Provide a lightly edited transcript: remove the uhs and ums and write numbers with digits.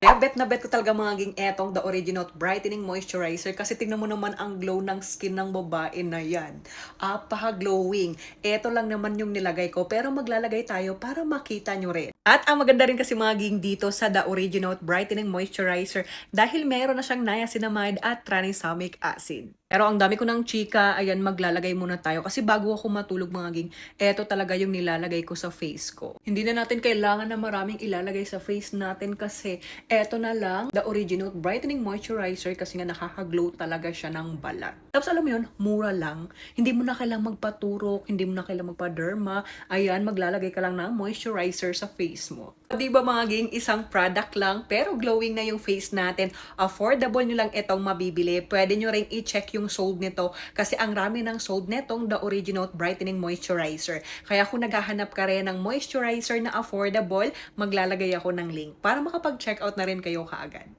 Kaya bet na bet ko talaga maging etong The Original Brightening Moisturizer kasi tingnan mo naman ang glow ng skin ng babae na yan. Apaka-glowing. Eto lang naman yung nilagay ko pero maglalagay tayo para makita nyo rin. At ang maganda rin kasi maging dito sa The Original Brightening Moisturizer dahil meron na siyang niacinamide at tranexamic acid. Pero ang dami ko ng chika, ayan maglalagay muna tayo kasi bago ako matulog maging eto talaga yung nilalagay ko sa face ko. Hindi na natin kailangan na maraming ilalagay sa face natin kasi eto na lang, The Original Brightening Moisturizer kasi nga nakaka-glow talaga siya ng balat. Tapos alam mo yun, mura lang. Hindi mo na kailangang magpaturok, hindi mo na kailangang magpa-derma. Ayan, maglalagay ka lang ng moisturizer sa face mo. Di ba maging isang product lang pero glowing na yung face natin. Affordable nyo lang itong mabibili. Pwede nyo ring i-check yung sold nito kasi ang rami ng sold netong The Original Brightening Moisturizer. Kaya kung naghahanap ka rin ng moisturizer na affordable, maglalagay ako ng link para makapag-check out na rin kayo kaagad.